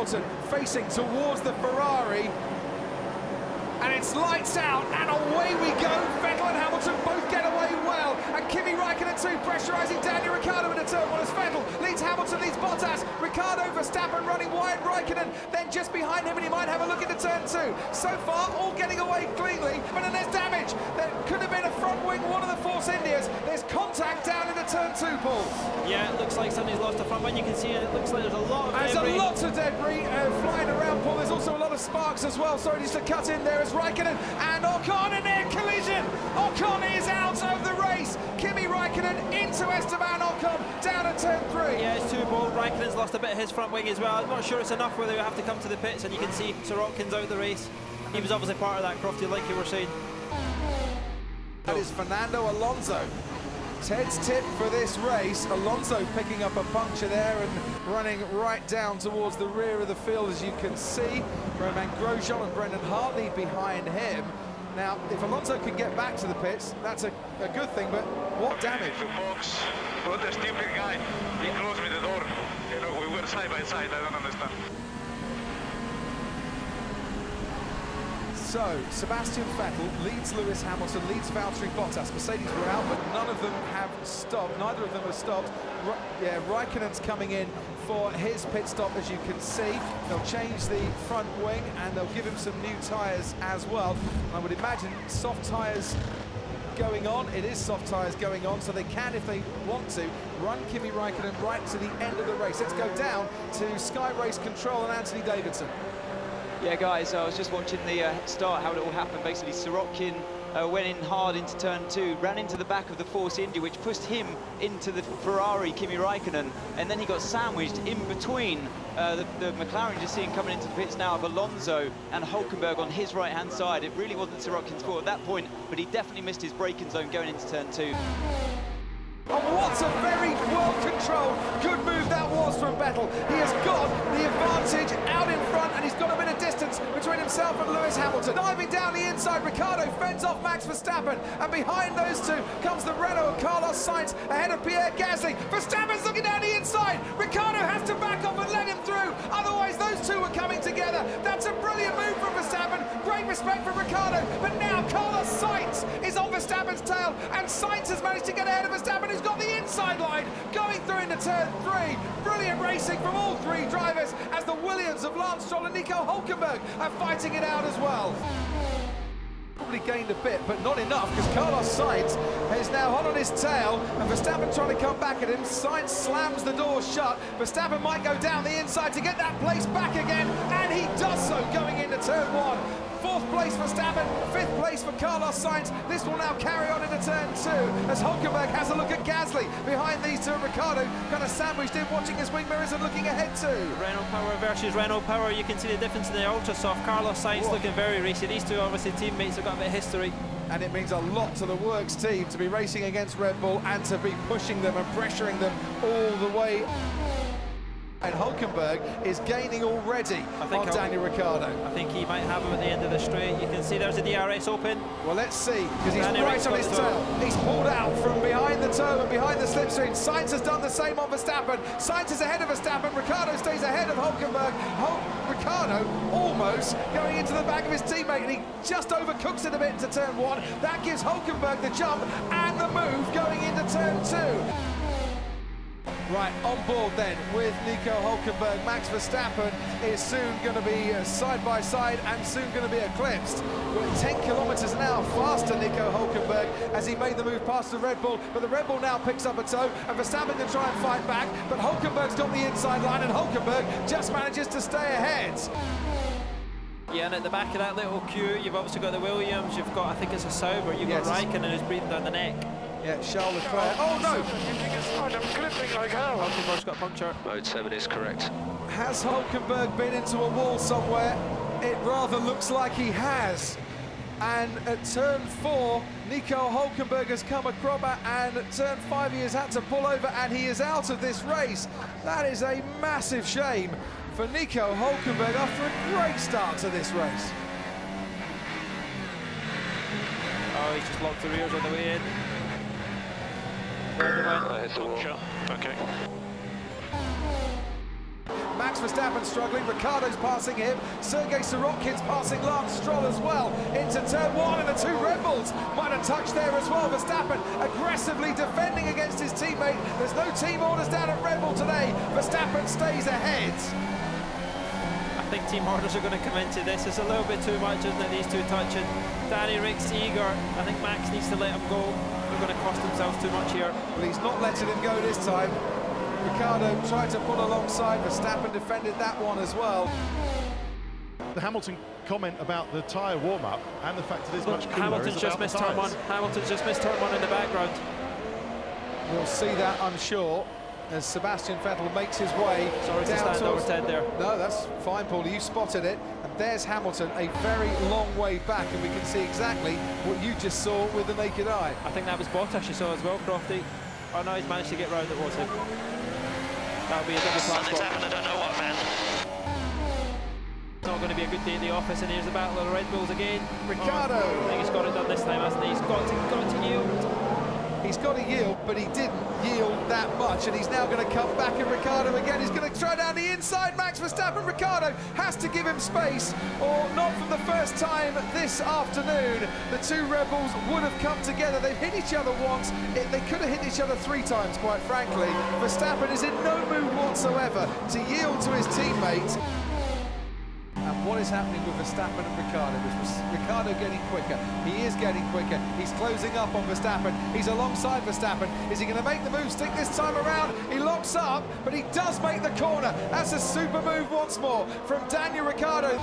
Hamilton facing towards the Ferrari. And it's lights out, and away we go. Vettel and Hamilton both get away well. And Kimi Räikkönen too, pressurising Daniel Ricciardo into turn one as Vettel leads Hamilton, leads Bottas. Ricciardo, Verstappen running wide, Räikkönen then just behind him, and he might have a look into turn two. So far, all getting away cleanly, but then there's damage. There could have been a front wing, one of the Force Indias. There's contact down into turn two, Paul. Yeah, it looks like somebody's lost a front wing. You can see it looks like there's a lot of debris. There's a lot of debris flying around, Paul. There's also a lot of sparks as well. Sorry, just to cut in there as Räikkönen and Ocon in their collision. Ocon is out of the race. Kimi Räikkönen into Esteban Ocon down at turn three. Yeah, it's too bold. Räikkönen's lost a bit of his front wing as well. I'm not sure it's enough whether we have to come to the pits, and you can see Sirotkin's out of the race. He was obviously part of that, Crofty, like you were saying. That is Fernando Alonso. Ted's tip for this race. Alonso picking up a puncture there and running right down towards the rear of the field, as you can see. Romain Grosjean and Brendan Hartley behind him. Now, if Alonso can get back to the pits, that's a good thing, but what damage? Fox, what a stupid guy. He closed me the door. You know, we were side by side, I don't understand. So, Sebastian Vettel leads Lewis Hamilton, leads Valtteri Bottas. Mercedes were out, but none of them have stopped. Neither of them have stopped. Räikkönen's coming in for his pit stop, as you can see. They'll change the front wing, and they'll give him some new tyres as well. I would imagine soft tyres going on. It is soft tyres going on, so they can, if they want to, run Kimi Räikkönen right to the end of the race. Let's go down to Sky Race Control and Anthony Davidson. Yeah, guys, I was just watching the start, how it all happened. Basically, Sirotkin went in hard into turn two, ran into the back of the Force India, which pushed him into the Ferrari, Kimi Räikkönen, and then he got sandwiched in between the McLaren, just seeing coming into the pits now of Alonso and Hülkenberg on his right-hand side. It really wasn't Sirotkin's fault at that point, but he definitely missed his braking zone going into turn two. Oh, what a very well-controlled, good move that was from Vettel. He has got the advantage out in front, and he's got a bit of distance between himself and Lewis Hamilton. Diving down the inside, Ricciardo fends off Max Verstappen, and behind those two comes the Renault of Carlos Sainz ahead of Pierre Gasly. Verstappen's looking down the inside. Ricciardo has to back off and let him through, otherwise those two are coming together. That's a brilliant move from Verstappen. Great respect for Ricciardo, but now Carlos Sainz is on Verstappen's tail, and Sainz has managed to get ahead of Verstappen, who's got the inside line going through into turn three. Brilliant racing from all three drivers, as the Williams of Lance Stroll and Nico Hülkenberg are fighting it out as well. Probably gained a bit, but not enough, because Carlos Sainz is now hot on his tail, and Verstappen trying to come back at him. Sainz slams the door shut. Verstappen might go down the inside to get that place back again, and he does so going into turn one. Fourth place for Verstappen, fifth place for Carlos Sainz. This will now carry on into turn two, as Hülkenberg has a look at Gasly. Behind these two, Ricciardo kind of sandwiched in, watching his wing mirrors and looking ahead too. Renault Power versus Renault Power. You can see the difference in the ultra soft. Carlos Sainz looking very racy. These two obviously teammates have got a bit of history. And it means a lot to the Works team to be racing against Red Bull and to be pushing them and pressuring them all the way. And Hülkenberg is gaining already on Daniel Ricciardo. I think he might have him at the end of the straight. You can see there's the DRS open. Well, let's see, because he's right on his tail. He's pulled out from behind the toe and behind the slipstream. Sainz has done the same on Verstappen. Sainz is ahead of Verstappen. Ricciardo stays ahead of Hülkenberg. Ricciardo almost going into the back of his teammate, and he just overcooks it a bit into turn one. That gives Hülkenberg the jump and the move going into turn two. Right, on board then with Nico Hülkenberg. Max Verstappen is soon going to be side by side and soon going to be eclipsed. We're 10 kilometers an hour faster, Nico Hülkenberg, as he made the move past the Red Bull, but the Red Bull now picks up a toe, and Verstappen can try and fight back, but Hülkenberg's got the inside line, and Hülkenberg just manages to stay ahead. Yeah, and at the back of that little queue, you've obviously got the Williams, you've got, I think it's a Sauber, you've got Räikkönen who's breathing down the neck. Yeah, Charles Leclerc. Oh no! I'm clipping like hell. Hülkenberg's got a puncture. Mode 7 is correct. Has Hülkenberg been into a wall somewhere? It rather looks like he has. And at turn 4, Nico Hülkenberg has come across, and at turn 5 he has had to pull over, and he is out of this race. That is a massive shame for Nico Hülkenberg after a great start to this race. Oh, he's just locked the rears on the way in. I hit the wall. Okay. Max Verstappen struggling, Ricciardo's passing him, Sergei Sorokin's passing Lance Stroll as well into turn one, and the two Red Bulls might have touched there as well. Verstappen aggressively defending against his teammate. There's no team orders down at Red Bull today. Verstappen stays ahead. I think team orders are going to come into this. It's a little bit too much, isn't it, these two touching? Danny Rick's eager. I think Max needs to let him go. They're going to cost themselves too much here. Well, he's not letting him go this time. Ricciardo tried to pull alongside, Verstappen defended that one as well. The Hamilton comment about the tyre warm-up and the fact that it's much cooler. Hamilton's just missed turn one. Hamilton's just missed turn one in the background. We'll see that, I'm sure, as Sebastian Vettel makes his way Sorry down to stand over Ted there. No, that's fine, Paul. You spotted it. And there's Hamilton, a very long way back, and we can see exactly what you just saw with the naked eye. I think that was Bottas you saw as well, Crofty. Oh no, he's managed to get round it, was him. That'll be a double flat spot. I don't know what, man. It's not going to be a good day at the office, and here's the battle of the Red Bulls again. Ricciardo! I think he's got it done this time, hasn't he? He's got to yield. He's got to yield, but he didn't yield that much, and he's now going to come back, and Ricciardo again. He's going to try down the inside. Max Verstappen, Ricciardo has to give him space, or not for the first time this afternoon. The two Red Bulls would have come together. They've hit each other once. They could have hit each other 3 times, quite frankly. Verstappen is in no mood whatsoever to yield to his teammate. And what is happening with Verstappen and Ricciardo? Is Ricciardo getting quicker? He is getting quicker. He's closing up on Verstappen. He's alongside Verstappen. Is he going to make the move stick this time around? He locks up, but he does make the corner. That's a super move once more from Daniel Ricciardo.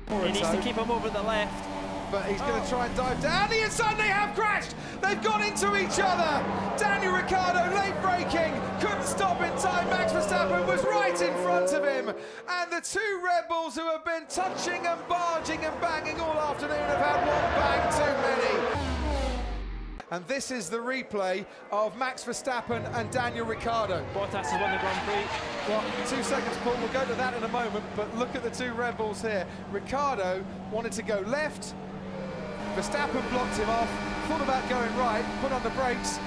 He needs to keep him over the left. But he's going to try and dive down the inside. They have crashed. They've gone into each other. Daniel Ricciardo late braking, couldn't stop in time. Max Verstappen was right in front of him. And the two Red Bulls who have been touching and barging and banging all afternoon have had one bang too many. And this is the replay of Max Verstappen and Daniel Ricciardo. Bottas has won the Grand Prix. Well, 2 seconds, Paul. We'll go to that in a moment. But look at the two Red Bulls here. Ricciardo wanted to go left. Verstappen blocked him off, thought about going right, put on the brakes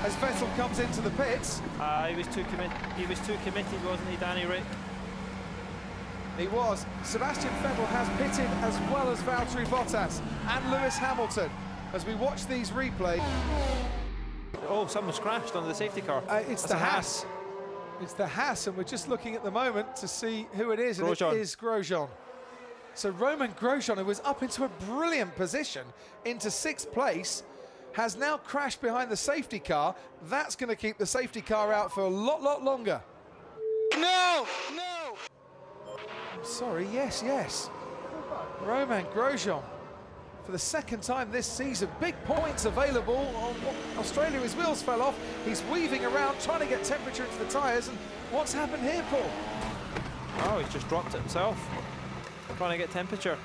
as Vettel comes into the pits. He was too committed, wasn't he, Danny Rick? He was. Sebastian Vettel has pitted as well as Valtteri Bottas and Lewis Hamilton. As we watch these replays. Oh, someone's crashed under the safety car. It's the Haas. It's the Haas, and we're just looking at the moment to see who it is, Grosjean. And it is Grosjean. So Roman Grosjean, who was up into a brilliant position, into 6th place, has now crashed behind the safety car. That's going to keep the safety car out for a lot longer. No! Sorry, yes. Roman Grosjean, for the 2nd time this season, big points available on Australia. His wheels fell off. He's weaving around, trying to get temperature into the tyres. And what's happened here, Paul? Oh, he's just dropped it himself. Trying to get temperature.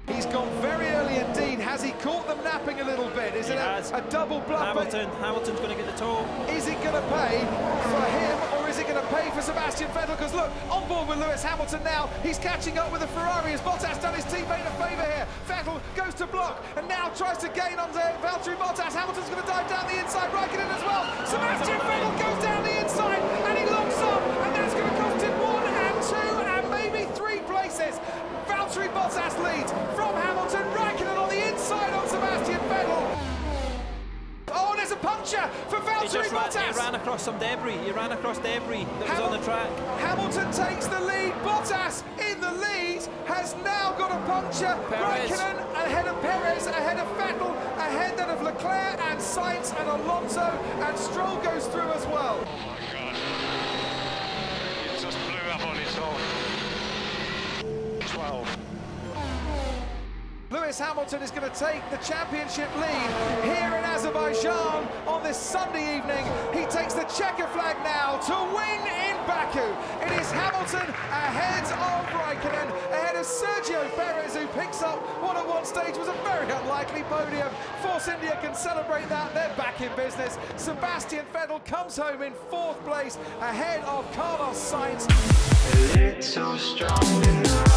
He's gone very early indeed. Has he caught them napping a little bit? Is it a double bluff? Hamilton's going to get the toll. Is it going to pay for him, or is it going to pay for Sebastian Vettel? Because look, on board with Lewis Hamilton now. He's catching up with the Ferrari as Bottas done his teammate a favour here. Vettel goes to block and now tries to gain onto Valtteri Bottas. Hamilton's going to dive down the inside, Raikkonen as well. Sebastian Vettel goes down the inside and he locks up, and that's going to cost him 1 and 2 and maybe 3 places. Valtteri Bottas leads from Hamilton. Raikkonen on the inside on Sebastian Vettel. Oh, and there's a puncture for Valtteri Bottas. He ran across some debris. He ran across debris that was on the track. Hamilton takes the lead. Bottas in the lead has now got a puncture. Perez. Raikkonen ahead of Perez, ahead of Vettel, ahead then of Leclerc and Sainz and Alonso, and Stroll goes through as well. Oh my God. It just blew up on its own. 12. Lewis Hamilton is going to take the championship lead here in Azerbaijan on this Sunday evening. He takes the checker flag now to win in Baku. It is Hamilton ahead of Raikkonen, ahead of Sergio Perez, who picks up what at one stage was a very unlikely podium. Force India can celebrate that. They're back in business. Sebastian Vettel comes home in 4th place ahead of Carlos Sainz. A little strong enough.